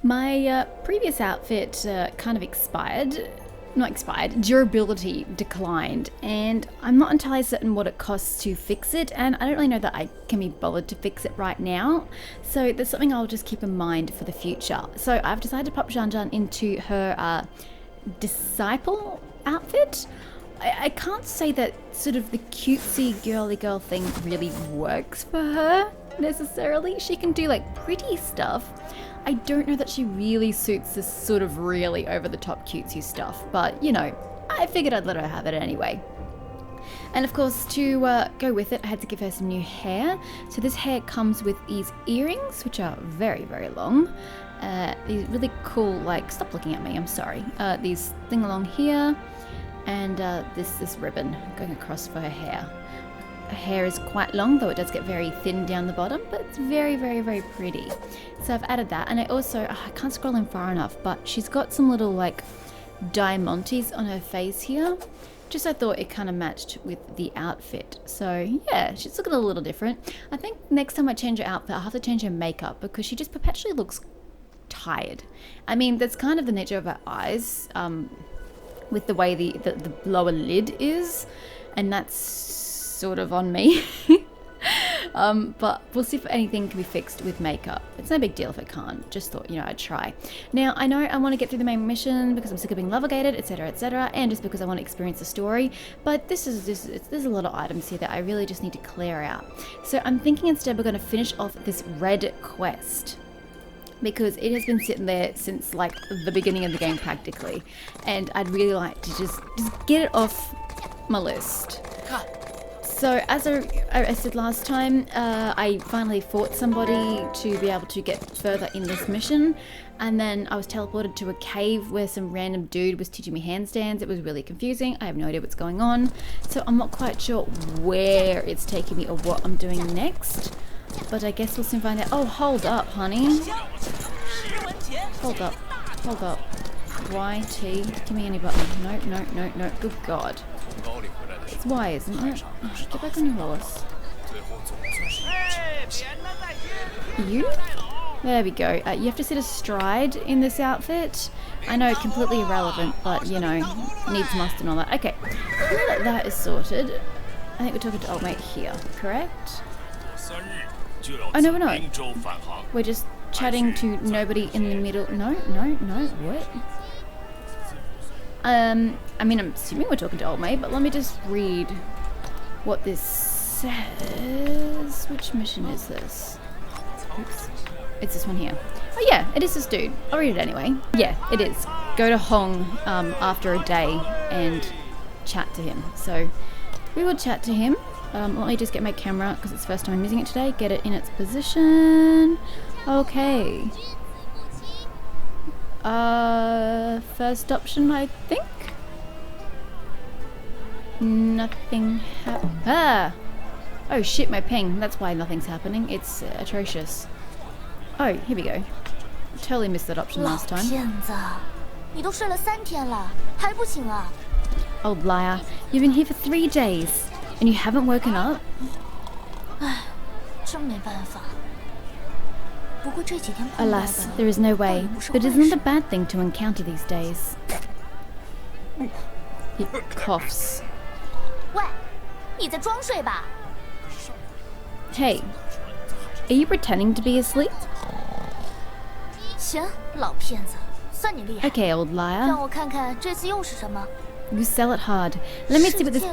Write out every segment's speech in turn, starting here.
My previous outfit kind of expired. Not expired, durability declined, and I'm not entirely certain what it costs to fix it, and I don't really know that I can be bothered to fix it right now, so that's something I'll just keep in mind for the future. So I've decided to pop Janjan into her disciple outfit. I can't say that sort of the cutesy girly girl thing really works for her necessarily. She can do like pretty stuff. I don't know that she really suits this sort of really over the top cutesy stuff, but you know, I figured I'd let her have it anyway. And of course, to go with it, I had to give her some new hair. So this hair comes with these earrings, which are very, very long. These really cool, like, stop looking at me, I'm sorry. These thing along here, and this ribbon going across for her hair. Her hair is quite long, though it does get very thin down the bottom, but it's very, very, very pretty. So I've added that, and I also, I can't scroll in far enough, but she's got some little like diamantes on her face here. Just I thought it kind of matched with the outfit. So yeah, she's looking a little different. I think next time I change her outfit, I'll have to change her makeup because she just perpetually looks tired. I mean, that's kind of the nature of her eyes, with the way the lower lid is, and that's sort of on me. But we'll see if anything can be fixed with makeup. It's no big deal if it can't. Just thought, you know, I'd try. Now, I know I want to get through the main mission because I'm sick of being love-gated, etc., and just because I want to experience the story. But there's a lot of items here that I really just need to clear out. So I'm thinking instead we're going to finish off this red quest, because it has been sitting there since like the beginning of the game practically, and I'd really like to just get it off my list. So as I said last time, I finally fought somebody to be able to get further in this mission, and then I was teleported to a cave where some random dude was teaching me handstands. It was really confusing. I have no idea what's going on, so I'm not quite sure where it's taking me or what I'm doing next, but I guess we'll soon find out. Oh, hold up, honey. Hold up. YT. Give me any button. No. Good God. It's Y, isn't it? Oh, get back on your horse. You? There we go. You have to sit astride in this outfit. I know, completely irrelevant, but you know, needs must and all that. Okay, now that that is sorted, I think we're talking to old mate here, correct? Oh no, we're not. We're just chatting to nobody in the middle. No, what? I mean, I'm assuming we're talking to old mate, but let me just read what this says. Which mission is this? Oops. It's this one here. Oh yeah, it is this dude. I'll read it anyway. Yeah, it is. Go to Hong after a day and chat to him. So we will chat to him. Let me just get my camera because it's the first time I'm using it today. Get it in its position. Okay. First option, I think. Nothing oh shit, my ping. That's why nothing's happening. It's atrocious. Oh, here we go. Totally missed that option last time. Old liar. You've been here for 3 days and you haven't woken up? Alas, there is no way, but it isn't a bad thing to encounter these days. He coughs. Hey, are you pretending to be asleep? Okay, old liar. You sell it hard. Let me see what this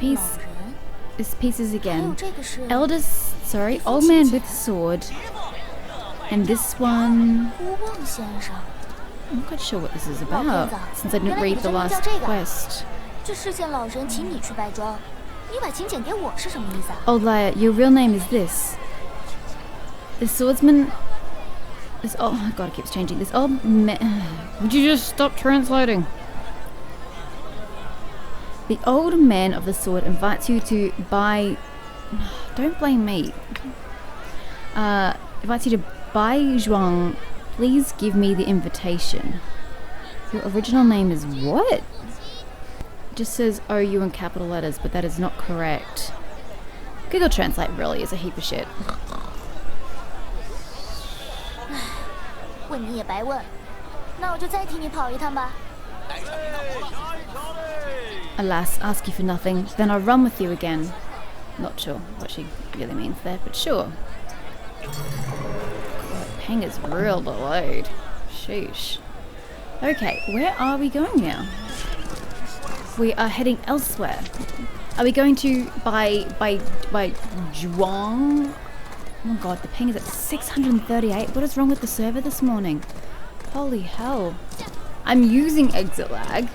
piece is again. Old man with sword. And this one, I'm not quite sure what this is about, since I didn't read the last quest. Old liar, your real name is this. The swordsman... oh my god, it keeps changing. This old man... Would you just stop translating? The old man of the sword invites you to buy... Don't blame me. Invites you to buy Zhuang. Please give me the invitation. Your original name is what? It just says OU in capital letters, but that is not correct. Google Translate really is a heap of shit. 那我就再替你跑一趟吧。 Alas, ask you for nothing, then I'll run with you again. Not sure what she really means there, but sure. Peng is real delayed. Sheesh. Okay, where are we going now? We are heading elsewhere. Are we going to by Zhuang? Oh my god, the ping is at 638. What is wrong with the server this morning? Holy hell. I'm using exit lag.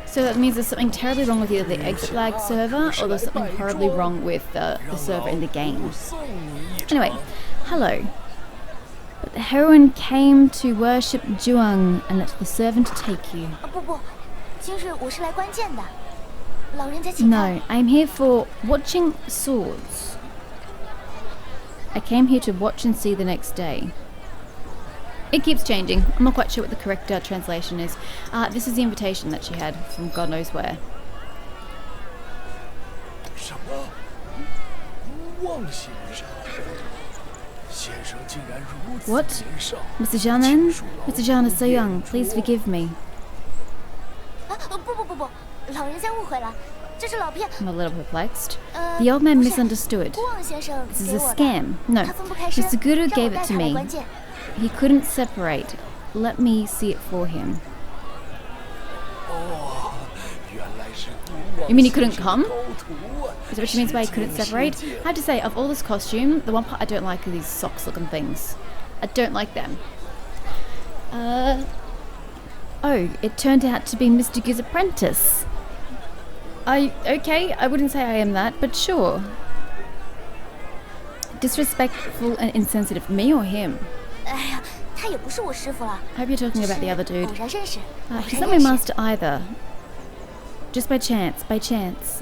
So that means there's something terribly wrong with either the exit lag server or there's something horribly wrong with the server in the game. Anyway, hello. But the heroine came to worship Zhuang and let the servant take you. No, I'm here for watching swords. I came here to watch and see the next day. It keeps changing. I'm not quite sure what the correct translation is. This is the invitation that she had from God knows where. What? Mr. Jianan? Mr. Jian is so young. Please forgive me. I'm a little perplexed. The old man misunderstood. This is a scam. No, Mr. Guru gave it to me. He couldn't separate. Let me see it for him. You mean he couldn't come? Is that what she means by he couldn't separate? I have to say, of all this costume, the one part I don't like are these socks looking things. I don't like them. Oh, it turned out to be Mr. Gu's apprentice. Okay, I wouldn't say I am that, but sure. Disrespectful and insensitive. Me or him? I hope you're talking about the other dude. He's not my master either. Just by chance, by chance.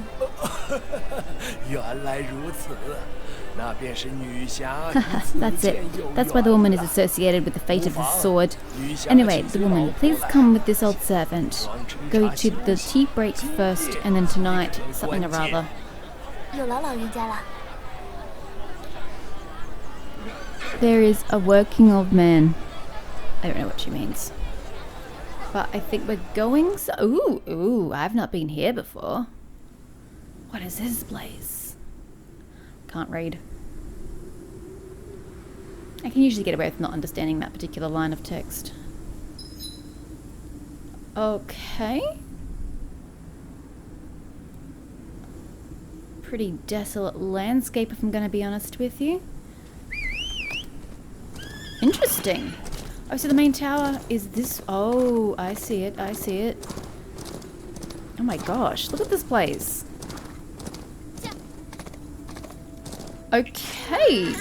That's it. That's why the woman is associated with the fate of the sword. Anyway, the woman, please come with this old servant. Go to the tea break first, and then tonight, something or other. There is a working old man. I don't know what she means. But I think we're going so... Ooh, I've not been here before. What is this place? Can't read. I can usually get away with not understanding that particular line of text. Okay. Pretty desolate landscape, if I'm going to be honest with you. Interesting. Oh, so the main tower is this... Oh, I see it, I see it. Oh my gosh, look at this place. Okay.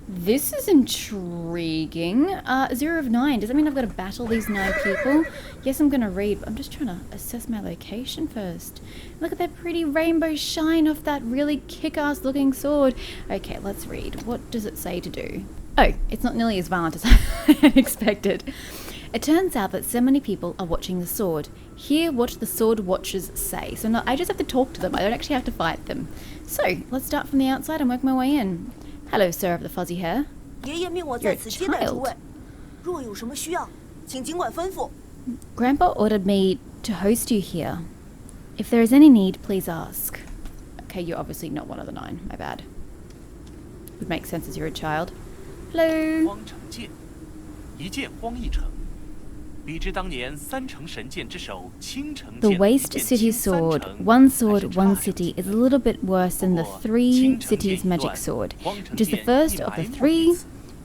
This is intriguing. 0 of 9. Does that mean I've got to battle these 9 people? Yes, I'm going to read, but I'm just trying to assess my location first. Look at that pretty rainbow shine off that really kick-ass looking sword. Okay, let's read. What does it say to do? Oh, it's not nearly as violent as I had expected. It turns out that so many people are watching the sword. Hear what the sword watchers say. So no, I just have to talk to them. I don't actually have to fight them. So, let's start from the outside and work my way in. Hello, sir of the fuzzy hair. You're a child. Grandpa ordered me to host you here. If there is any need, please ask. Okay, you're obviously not one of the 9. My bad. Would make sense as you're a child. Hello. The Waste City Sword, one sword, one city, is a little bit worse than the 3 cities magic sword, which is the first of the 3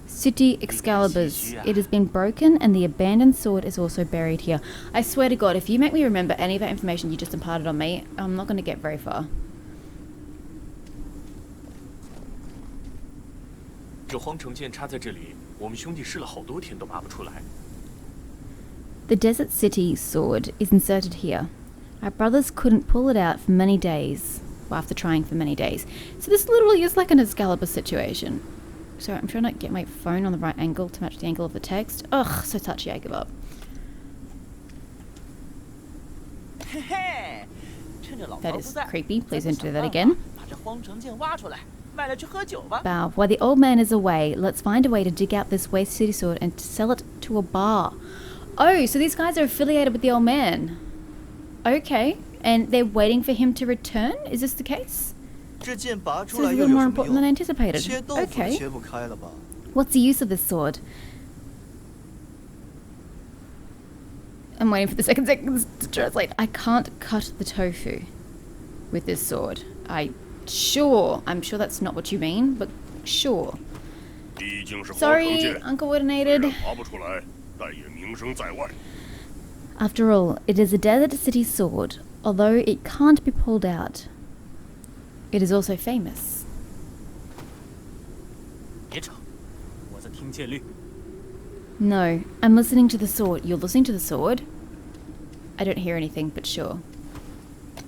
city Excaliburs. It has been broken and the abandoned sword is also buried here. I swear to God, if you make me remember any of that information you just imparted on me, I'm not going to get very far. The Desert City sword is inserted here. Our brothers couldn't pull it out for many days. Well, after trying for many days. So this literally is like an Excalibur situation. Sorry, I'm trying to get my phone on the right angle to match the angle of the text. Ugh, so touchy, I give up. That is creepy. Please don't do that again. While the old man is away, let's find a way to dig out this Waste City sword and sell it to a bar. Oh, so these guys are affiliated with the old man. Okay. And they're waiting for him to return? Is this the case? So this is a little more important than anticipated. Okay. What's the use of this sword? I'm waiting for the second sentence to translate. I can't cut the tofu with this sword. I'm sure that's not what you mean, but sure. Sorry, uncoordinated. After all, it is a desert city sword, although it can't be pulled out. It is also famous. No, I'm listening to the sword. You're listening to the sword? I don't hear anything, but sure.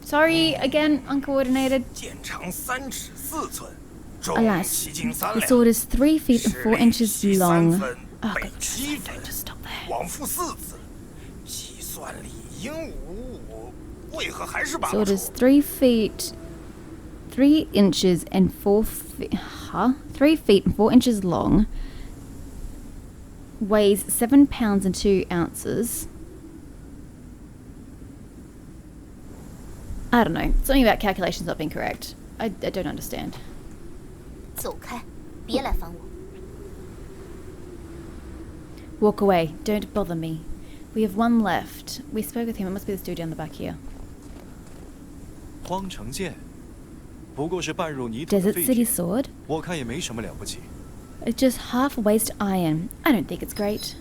Sorry, again, uncoordinated. Alas, the sword is 3 feet and 4 inches long. Oh, God, just stop there. Sword is 3 feet, 3 inches and 4 feet. 3 feet and 4 inches long. Weighs 7 pounds and 2 ounces. I don't know. Something about calculations not being correct. I don't understand. Walk away. Don't bother me. We have one left. We spoke with him. It must be this dude down the back here. Desert City Sword? It's just half waste iron. I don't think it's great.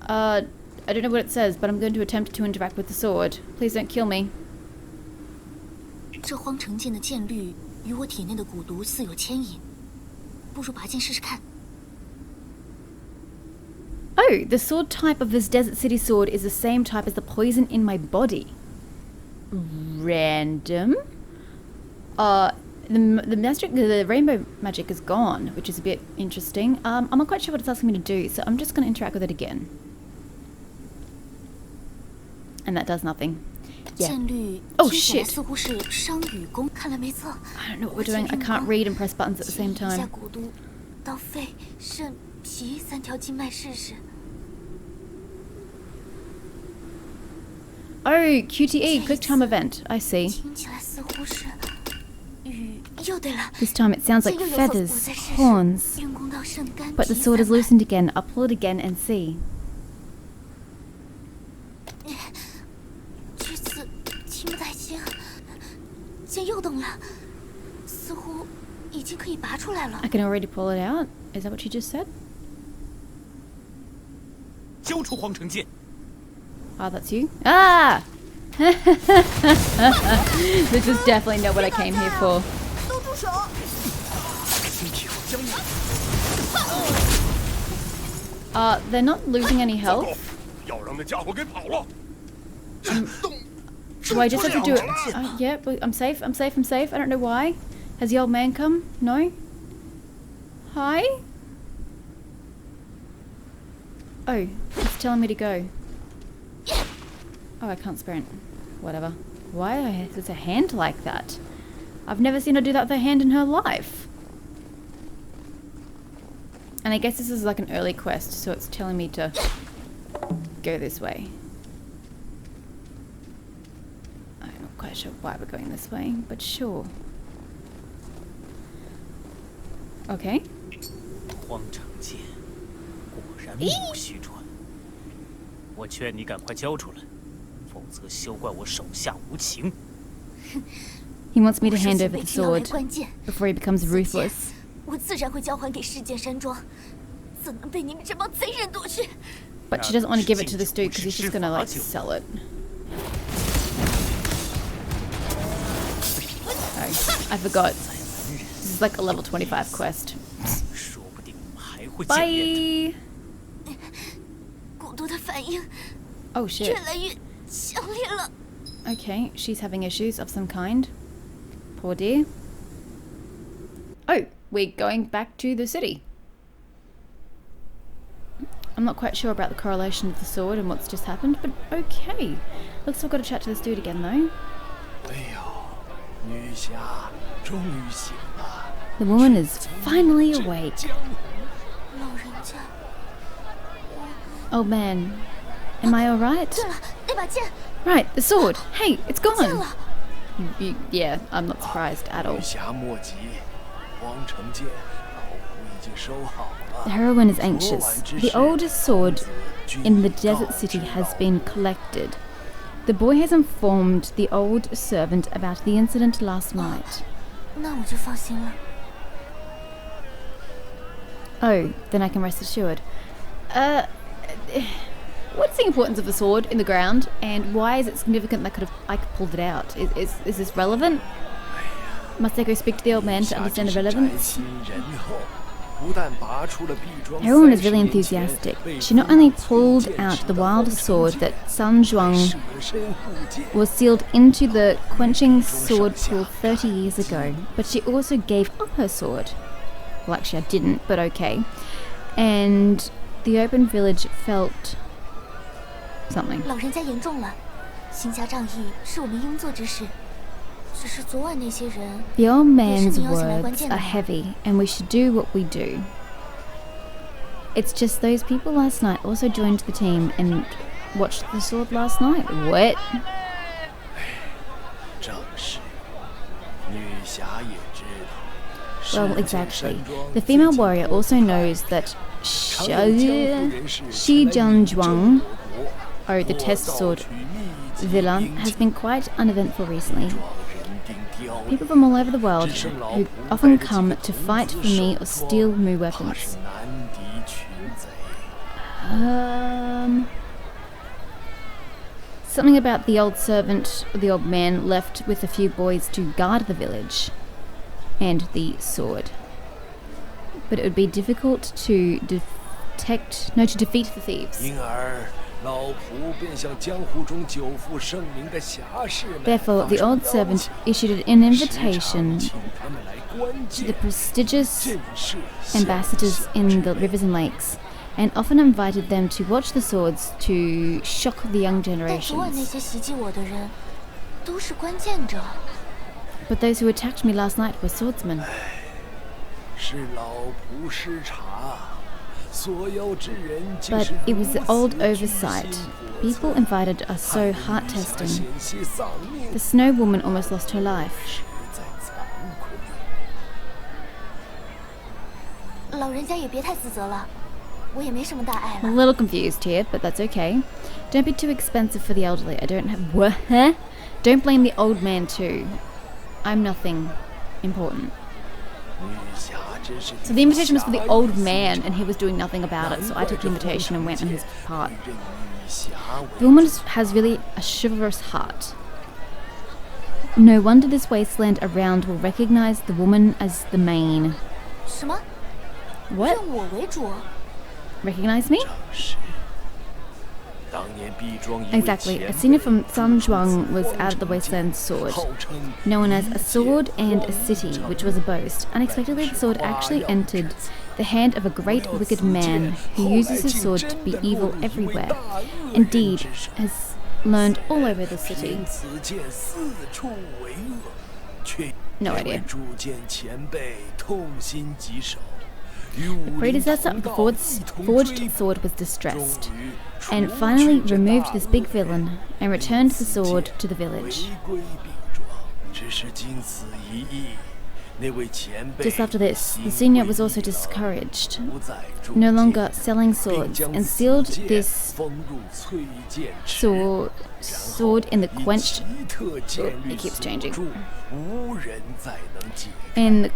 I don't know what it says, but I'm going to attempt to interact with the sword. Please don't kill me. Oh, the sword type of this Desert City Sword is the same type as the poison in my body. Random. The rainbow magic is gone, which is a bit interesting. I'm not quite sure what it's asking me to do, so I'm just going to interact with it again. And that does nothing. Yeah. Oh shit! I don't know what we're doing. I can't read and press buttons at the same time. Oh, QTE, quick time event. I see. This time it sounds like feathers, horns. But the sword is loosened again. I'll pull it again and see. I can already pull it out. Is that what you just said? Oh, that's you? Ah! This is definitely not what I came here for. They're not losing any health. Do I just have to do it? Yeah, but I'm safe. I don't know why. Has the old man come? No? Hi? Oh, it's telling me to go. Oh, I can't sprint. Whatever. Why is a hand like that? I've never seen her do that with her hand in her life. And I guess this is like an early quest, so it's telling me to go this way. I'm not quite sure why we're going this way, but sure. Okay. He wants me to hand over the sword before he becomes ruthless. But she doesn't want to give it to this dude because he's just gonna like sell it. Oh, I forgot. This is like a level 25 quest. Bye! Oh shit. Okay, she's having issues of some kind. Poor dear. Oh, we're going back to the city. I'm not quite sure about the correlation of the sword and what's just happened, but okay. Looks like I've got to chat to this dude again though. The woman is finally awake. Old man, am I alright? 对了，那把剑 Right, the sword. Hey, it's 不见 gone. 了。 Yeah, I'm not surprised at all. 余霞莫及，皇城剑老夫已经收好了。 The heroine is anxious. The oldest sword in the desert city has been collected. The boy has informed the old servant about the incident last night. 那我就放心了。 Oh, then I can rest assured. What's the importance of the sword in the ground, and why is it significant that I could pull it out? Is this relevant? Must I go speak to the old man to understand the relevance? Everyone is really enthusiastic. She not only pulled out the wild sword that Sun Zhuang was sealed into the quenching sword pool 30 years ago, but she also gave up her sword. Well, actually I didn't, but okay. And the open village felt something. 老人家言重了，行侠仗义是我们应做之事。只是昨晚那些人， The old man's 也是你要想来关 words 键 are 的。 heavy, and we should do what we do. It's just those people last night also joined the team and watched the sword last night. What? 正是，女侠也知道。 Well, exactly. The female warrior also knows that Shi Jianzhuang, or the test sword villain, has been quite uneventful recently. People from all over the world who often come to fight for me or steal my weapons. Something about the old servant, or the old man, left with a few boys to guard the village and the sword. But it would be difficult to defeat the thieves. 因而，老仆便向江湖中久负盛名的侠士们 Therefore, the old servant issued an invitation 请他们来观 to 见 the prestigious 震慑 ambassadors in the rivers and lakes, and often invited them to watch the swords to shock the young 但昨晚那 generations. 些袭击我的人，都是关键者。 But those who attacked me last night were swordsmen. 是老仆失察，所有之人竟 But 是 it was the 如 old 此居心 oversight. 叵 People 测 invited are so 害得 heart 女侠 testing. 险些丧命 The snow woman almost lost her life. 实在惭愧。老人家也别太自责了，我也没什么大碍 A 了。 little confused here, but that's okay. Don't be too expensive for the elderly. I don't have. What? Huh? Don't blame the old man too. I'm nothing important. 女侠真是 So the invitation was for the 侠义 old 心 man, 肠 and he was doing nothing about it. So I took the invitation and went on his part. 会认女侠为 The woman has really a chivalrous heart. No wonder this wasteland around will recognize the woman as the main. 什么？ What? 认我为主？ Recognize me? 正是。当年毕庄一位 Exactly. 前 A senior 辈 from Sun 曾 Zhuang 自 was 皇 out of the 城 wasteland 剑 sword, 号称 known as a 一 sword 剑 and a 皇 city, 城 which was a boast. Unexpectedly, the sword actually entered the hand of a great wicked man who uses his sword to be evil everywhere. Indeed, has learned all over the city. 凭此剑四处为恶，却 No 因为 idea. 铸剑前辈痛心疾首，与 The 武林 predecessor 同 of the 道 forged, 一同 forged 追 sword was 终 distressed, 于 and 除 finally 去这 removed 大 this big 恶 villain and 并 returned the 此 sword 剑 to the village. 回归毕庄，只是经此一役，那位前辈 Just after this, the 心 senior 灰 was also 意冷， discouraged, 不再铸 no 剑 longer selling 并 swords, 将 and 此 sealed 剑 this 封入淬剑池， sword in the 以 quenched 奇特剑 Oh, 律 it keeps 锁 changing. 住，无人再能解。 in the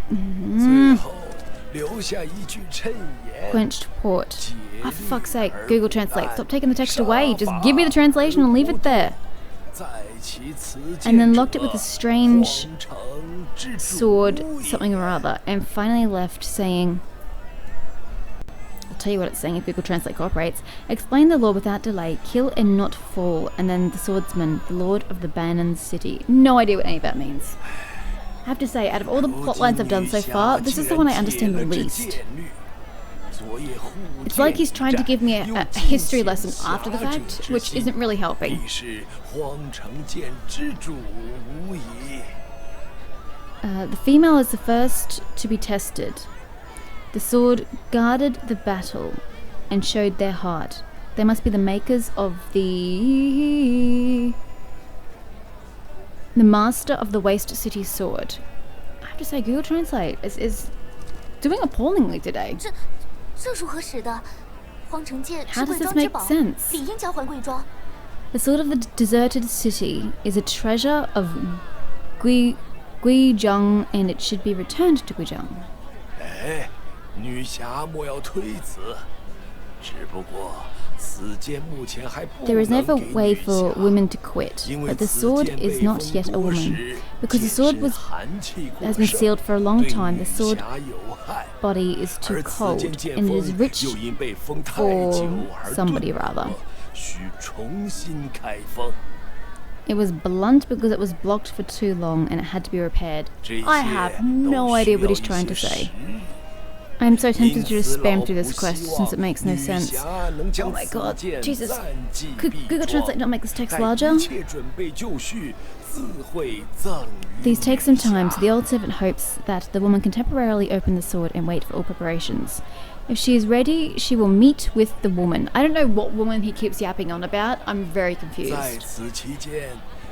最后留下一句谶言。 quenched port. Oh, for fuck's sake, Google Translate. Stop taking the text away. Just give me the translation and leave it there. 在其此 And then 剑 locked it with a 者 strange 皇城之主 sword, 也 something or other, and finally left saying, I'll tell you what it's saying if Google Translate cooperates. Explain the law without delay, kill and not fall, and then the swordsman, the lord of the Banan city. No idea what any of that means. I have to say, out of all the plot lines I've done so far, this is the one I understand the least. It's like he's trying to give me a history lesson after the fact, which isn't really helping. 必是皇城剑之主无疑。 The female is the first to be tested. The sword guarded the battle and showed their heart. They must be the makers of the master of the Waste City sword. I have to say, Google Translate is doing appallingly today. 这如何使的？荒城界是 How 贵 does this 庄之 make 宝， sense? 理应交还贵庄。 The sword of the deserted city is a treasure of Guizhong, and it should be returned to Guizhong. 哎，女侠莫要推辞，只不过此剑目前还不 There is 能 never 给 way 女 for 侠， women to quit, 因为 but the 此 sword 剑 is 被 not 封 yet a 国 woman. 时， Because the 剑 sword 身 was 寒气过 has been 盛， sealed for a long 对 time. 女 The sword 侠有害。 body is too 而此 cold, 剑剑 and it is 锋 rich 又因被封太 for 久而 somebody 钝 rather. 破，需重新开封。 It was blunt because it was blocked for too long and it had to be repaired. 这 I 些 have 都 no 需 idea what 要 he's 一 trying 些 to 时 say. 日。 I'm so tempted 因 to just 此， spam 老 through 仆 this quest 希 since 望 it makes no 女 sense. 侠能将 Oh my 此 god, 剑 Jesus. 暂寄 Could 必 Google 装 Translate not make this text 待 larger? 一切准备就绪，自会赠予 These take some 女 time, 侠 so the old servant hopes that the woman can temporarily open the sword and wait for all preparations. If she is ready, she will meet with the woman. I don't know what woman he keeps yapping on about. I'm very 在 confused. 此期间，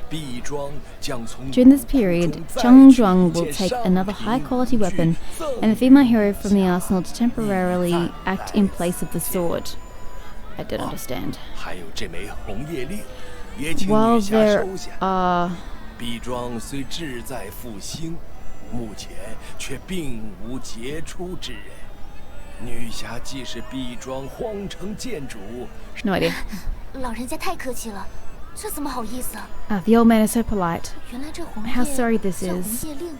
毕庄将从 During this 古库 period, 中再 Cheng 取 Zhuang 一 will 件 take 上 another 品 high-quality 武具 weapon 赠 and the 予 female 女 hero from the 侠 arsenal to temporarily act in place of the sword. I don't understand. 还有这枚红叶令，也请 While 女侠 there 收下。 are 毕庄虽志在复兴，目前却并无杰出之人。女侠既是毕庄荒城建主， no idea. 老人家太客气了，这怎么好意思啊？ The old man is so polite. 原来这红 How 叶 sorry this 叫红 is. 叶令，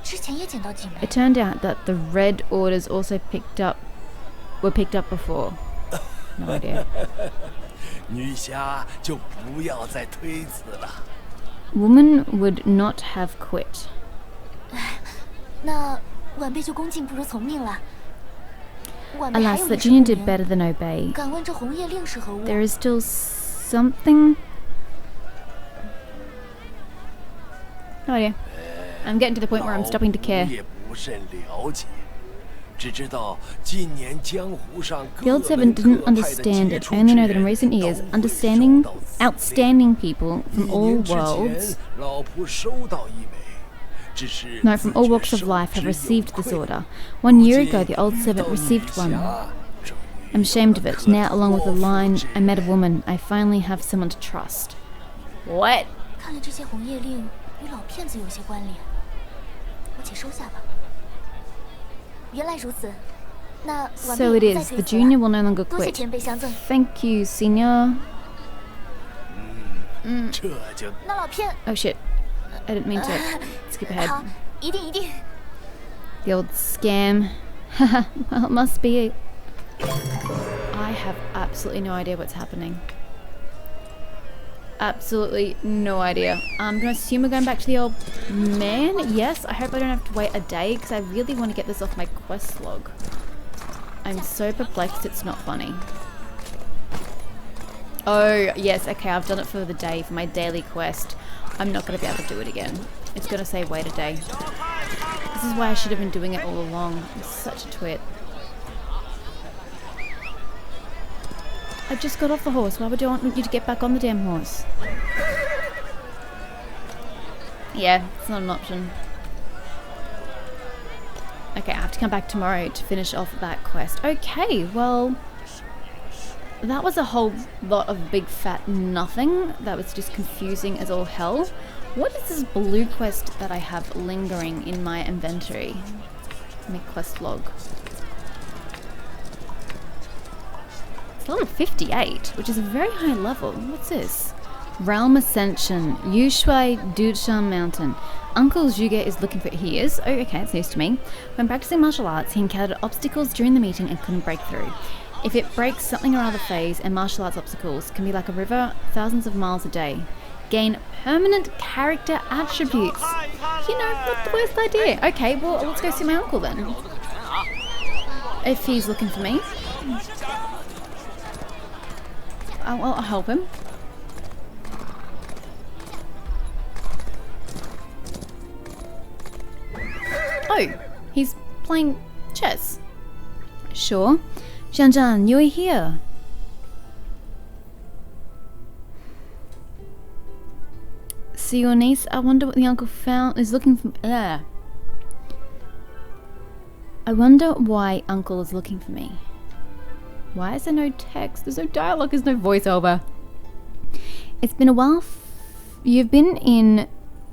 之前也捡到几枚 It。turned out that the red orders also were picked up before. No idea. 女侠就不要再推辞了。 Woman would not have quit. 那晚辈就恭敬不如从命了。晚辈还 Alas, 有 that 一事 Junior 不 did 明， better than obey. 敢问这红叶令是何物？ There is still something. No idea. I'm getting to the point where I'm stopping to 老 care. 仆也不甚了解，只知道近年江湖上 The old 各门 servant didn't 各派的 understand 杰 it, 出 only 之 know that in 人 recent 都 years, 会 understanding, 受到此令。 outstanding people from 1 all 年之前 worlds, 老仆收到一枚，只是 no, from all 自觉 walks of 受 life have 之有 received this 愧。 order. 1 year 如今 ago, the old 遇 servant 到女 received one. 侠，终于 I'm 有 ashamed 了 of it. 可 Now, along with the 托付 line, 之 I met a 人。 woman. I finally have someone to trust. What? 看来这些红叶令与老骗子有些关联，我且收下吧。原来如此，那晚辈 So 也 it 不再 is. 推 The 辞了 junior will no longer 多谢 quit. 前辈相赠。 Thank you, senior. 这就那老骗， Oh shit. I didn't mean to skip ahead. 好，一定一定。 The old scam. Haha, well, it must be. I have absolutely no idea what's happening. Absolutely no idea. I'm gonna assume we're going back to the old man. Yes, I hope I don't have to wait a day because I really want to get this off my quest log. I'm so perplexed, it's not funny. Oh, yes, okay, I've done it for the day, for my daily quest. I'm not going to be able to do it again. It's going to say wait a day. This is why I should have been doing it all along. I'm such a twit. I just got off the horse. Why would I want you to get back on the damn horse? Yeah, it's not an option. Okay, I have to come back tomorrow to finish off that quest. Okay, well, that was a whole lot of big fat nothing. That was just confusing as all hell. What is this blue quest that I have lingering in my inventory? My quest log. It's level 58, which is a very high level. What's this? Realm Ascension, Yushui Dushan Mountain. Uncle Zhuge is looking for... He is? Oh, okay, it's news to me. When practicing martial arts, he encountered obstacles during the meeting and couldn't break through. If it breaks something or other phase, and martial arts obstacles can be like a river thousands of miles a day. Gain permanent character attributes. You know, not the worst idea. Okay, well, let's go see my uncle then. If he's looking for me. Well, I'll help him. Oh, he's playing chess. Sure. Zhanzhan, you're here. see your niece. I wonder what the uncle is looking for. I wonder why uncle is looking for me. Why is there no text? There's no dialogue, there's no voiceover. It's been a while. You've been in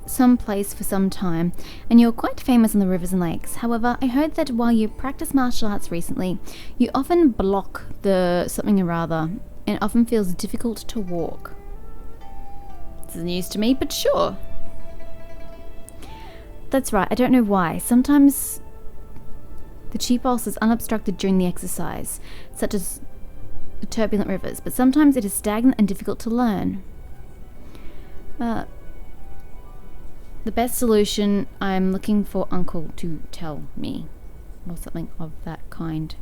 some place for some time, and you're quite famous on the rivers and lakes. However, I heard that while you practice martial arts recently, you often block the something or other, and it often feels difficult to walk. This is news to me, but sure. That's right, I don't know why. Sometimes the chi pulse is unobstructed during the exercise, such as turbulent rivers, but sometimes it is stagnant and difficult to learn. The best solution, I'm looking for uncle to tell me, or something of that kind.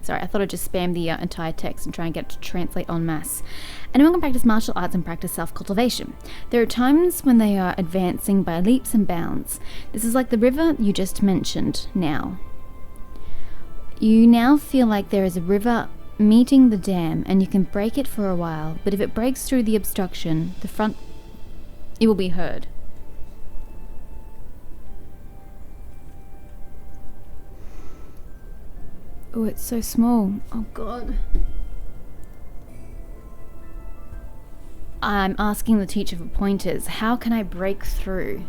Sorry, I thought I'd just spam the entire text and try and get it to translate en masse. Anyone can practice martial arts and practice self-cultivation. There are times when they are advancing by leaps and bounds. This is like the river you just mentioned now. You now feel like there is a river meeting the dam, and you can break it for a while, but if it breaks through the obstruction, it will be heard. Oh, it's so small. Oh god. I'm asking the teacher for pointers. How can I break through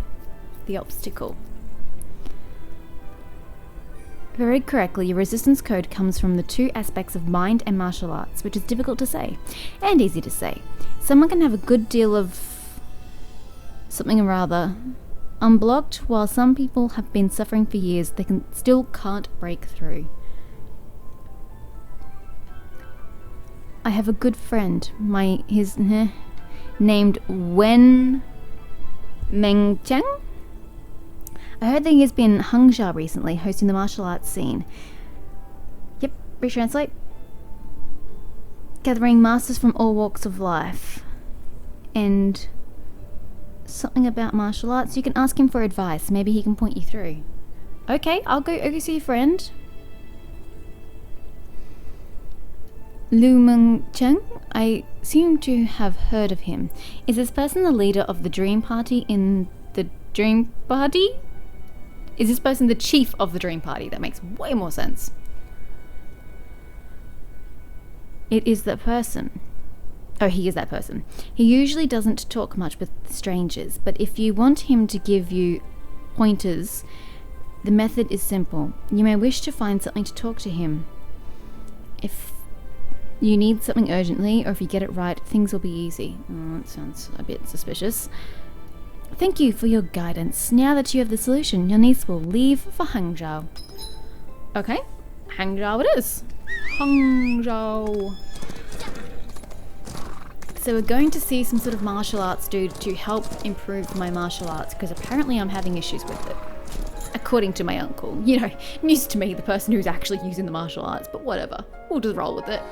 the obstacle? Very correctly, your resistance code comes from the two aspects of mind and martial arts, which is difficult to say, and easy to say. Someone can have a good deal of something or other unblocked, while some people have been suffering for years, they still can't break through. I have a good friend, named Wen Mengcheng. I heard that he has been in Hangzhou recently, hosting the martial arts scene. Yep, retranslate. Gathering masters from all walks of life. And something about martial arts. You can ask him for advice. Maybe he can point you through. Okay, I'll go see your friend. Lu Mengcheng? I seem to have heard of him. Is this person the leader of the Dream Party in the Dream Party? Is this person the chief of the Dream Party? That makes way more sense. It is that person. Oh, he is that person. He usually doesn't talk much with strangers, but if you want him to give you pointers, the method is simple. You may wish to find something to talk to him. If you need something urgently, or if you get it right, things will be easy. Oh, that sounds a bit suspicious. Thank you for your guidance. Now that you have the solution, your niece will leave for Hangzhou. Okay, Hangzhou it is. Hangzhou. So we're going to see some sort of martial arts dude to help improve my martial arts, because apparently I'm having issues with it. According to my uncle. You know, news to me, the person who's actually using the martial arts, but whatever. We'll just roll with it.